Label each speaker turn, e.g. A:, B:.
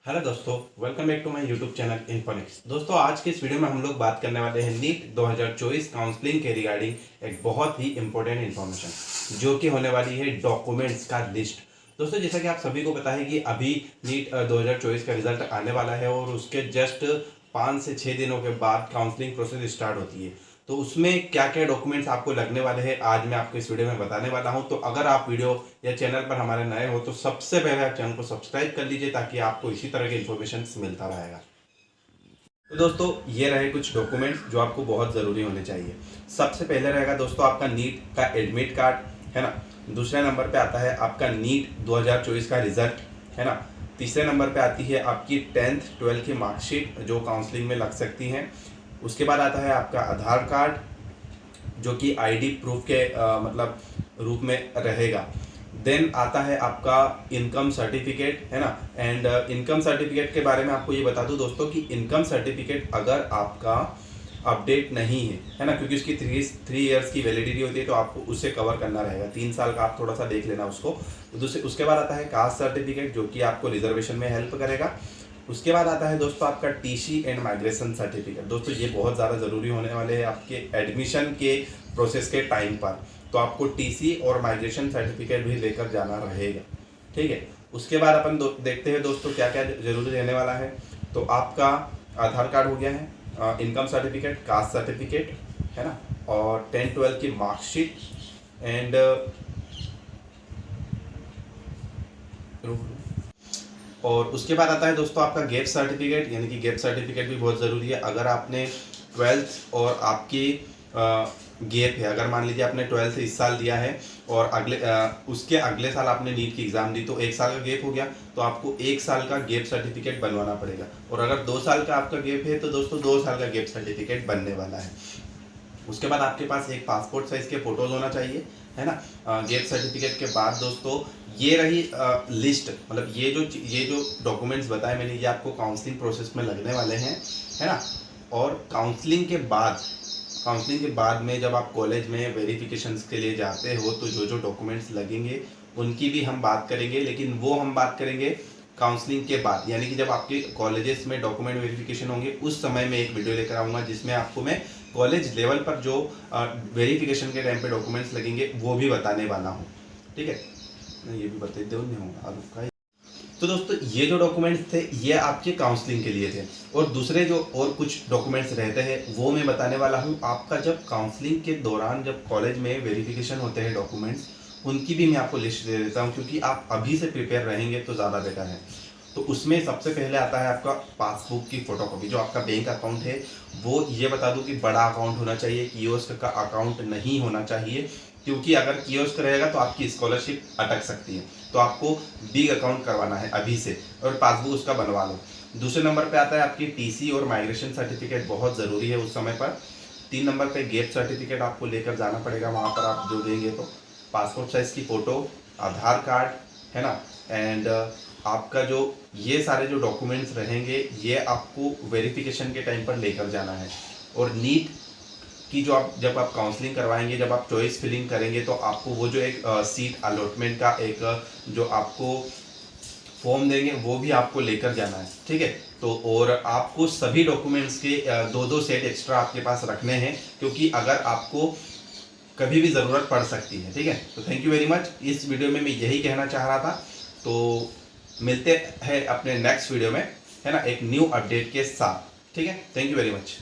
A: Hello दोस्तों, welcome back to my YouTube channel Infonics. दोस्तों, आज के इस वीडियो में हम लोग बात करने वाले हैं नीट 2024 काउंसलिंग के रिगार्डिंग एक बहुत ही इंपॉर्टेंट इन्फॉर्मेशन जो कि होने वाली है डॉक्यूमेंट्स का लिस्ट। दोस्तों, जैसा कि आप सभी को पता है कि अभी नीट 2024 का रिजल्ट आने वाला है और उसके जस्ट 5 से 6 दिनों के बाद काउंसलिंग प्रोसेस स्टार्ट होती है। तो उसमें क्या क्या डॉक्यूमेंट्स आपको लगने वाले हैं आज मैं आपको इस वीडियो में बताने वाला हूं। तो अगर आप वीडियो या चैनल पर हमारे नए हो तो सबसे पहले आप चैनल को सब्सक्राइब कर लीजिए ताकि आपको इसी तरह के इन्फॉर्मेशन मिलता रहेगा। तो दोस्तों, ये रहे कुछ डॉक्यूमेंट्स जो आपको बहुत ज़रूरी होने चाहिए। सबसे पहले रहेगा दोस्तों आपका नीट का एडमिट कार्ड, है ना। दूसरे नंबर पे आता है आपका नीट 2024 का रिजल्ट, है ना। तीसरे नंबर पे आती है आपकी 10th 12th की मार्कशीट जो काउंसलिंग में लग सकती हैं। उसके बाद आता है आपका आधार कार्ड जो कि आईडी प्रूफ के मतलब रूप में रहेगा। देन आता है आपका इनकम सर्टिफिकेट, है ना। एंड इनकम सर्टिफिकेट के बारे में आपको ये बता दूं दोस्तों कि इनकम सर्टिफिकेट अगर आपका अपडेट नहीं है ना, क्योंकि उसकी 3 इयर्स की वैलिडिटी होती है तो आपको उसे कवर करना रहेगा। 3 साल का आप थोड़ा सा देख लेना उसको। दूसरे उसके बाद आता है कास्ट सर्टिफिकेट जो कि आपको रिजर्वेशन में हेल्प करेगा। उसके बाद आता है दोस्तों आपका टीसी एंड माइग्रेशन सर्टिफिकेट। दोस्तों, ये बहुत ज़्यादा ज़रूरी होने वाले हैं आपके एडमिशन के प्रोसेस के टाइम पर। तो आपको टीसी और माइग्रेशन सर्टिफिकेट भी लेकर जाना रहेगा, ठीक है। उसके बाद अपन देखते हैं दोस्तों क्या क्या जरूरी रहने वाला है। तो आपका आधार कार्ड हो गया है, इनकम सर्टिफिकेट, कास्ट सर्टिफिकेट, है ना, और 10th 12th की मार्कशीट एंड और उसके बाद आता है दोस्तों आपका गैप सर्टिफिकेट, यानी कि गैप सर्टिफिकेट भी बहुत ज़रूरी है। अगर आपने 12th और आपकी गैप है, अगर मान लीजिए आपने 12th इस साल दिया है और उसके अगले साल आपने नीट की एग्ज़ाम दी तो 1 साल का गैप हो गया, तो आपको 1 साल का गैप सर्टिफिकेट बनवाना पड़ेगा। और अगर 2 साल का आपका गैप है तो दोस्तों 2 साल का गैप सर्टिफिकेट बनने वाला है। उसके बाद आपके पास एक पासपोर्ट साइज़ के फ़ोटोज़ होना चाहिए, है ना। गैप सर्टिफिकेट के बाद दोस्तों ये रही लिस्ट, मतलब ये जो डॉक्यूमेंट्स बताए मैंने ये आपको काउंसलिंग प्रोसेस में लगने वाले हैं, है ना। और काउंसलिंग के बाद में जब आप कॉलेज में वेरिफिकेशंस के लिए जाते हो तो जो जो डॉक्यूमेंट्स लगेंगे उनकी भी हम बात करेंगे, लेकिन वो हम बात करेंगे काउंसलिंग के बाद, यानी कि जब आपके कॉलेजेस में डॉक्यूमेंट वेरिफिकेशन होंगे उस समय मैं एक वीडियो लेकर आऊँगा जिसमें आपको मैं कॉलेज लेवल पर जो वेरिफिकेशन के टाइम पे डॉक्यूमेंट्स लगेंगे वो भी बताने वाला हूँ, ठीक है। मैं ये भी बता दे नहीं होगा। तो दोस्तों, ये जो डॉक्यूमेंट्स थे ये आपके काउंसलिंग के लिए थे, और दूसरे जो और कुछ डॉक्यूमेंट्स रहते हैं वो मैं बताने वाला हूँ आपका जब काउंसलिंग के दौरान, जब कॉलेज में वेरिफिकेशन होते हैं डॉक्यूमेंट्स, उनकी भी मैं आपको लिस्ट दे देता हूँ, क्योंकि आप अभी से प्रिपेयर रहेंगे तो ज़्यादा बेटर है। तो उसमें सबसे पहले आता है आपका पासबुक की फ़ोटोकॉपी। जो आपका बैंक अकाउंट है वो ये बता दूं कि बड़ा अकाउंट होना चाहिए, कियोस्क का अकाउंट नहीं होना चाहिए, क्योंकि अगर कियोस्क रहेगा तो आपकी स्कॉलरशिप अटक सकती है। तो आपको बिग अकाउंट करवाना है अभी से और पासबुक उसका बनवा लो। दूसरे नंबर पे आता है आपकी टीसी और माइग्रेशन सर्टिफिकेट, बहुत ज़रूरी है उस समय पर। 3 नंबर पे गैप सर्टिफिकेट आपको लेकर जाना पड़ेगा वहाँ पर, आप जो देंगे तो पासपोर्ट साइज़ की फ़ोटो, आधार कार्ड, है ना। एंड आपका जो ये सारे जो डॉक्यूमेंट्स रहेंगे ये आपको वेरिफिकेशन के टाइम पर लेकर जाना है। और नीट की जो आप जब आप काउंसलिंग करवाएंगे, जब आप चॉइस फिलिंग करेंगे तो आपको वो जो एक सीट अलॉटमेंट का एक जो आपको फॉर्म देंगे वो भी आपको लेकर जाना है, ठीक है। तो और आपको सभी डॉक्यूमेंट्स के 2-2 सेट एक्स्ट्रा आपके पास रखने हैं, क्योंकि अगर आपको कभी भी ज़रूरत पड़ सकती है, ठीक है। तो थैंक यू वेरी मच। इस वीडियो में मैं यही कहना चाह रहा था। तो मिलते हैं अपने नेक्स्ट वीडियो में, है ना, एक न्यू अपडेट के साथ, ठीक है। Thank you very much.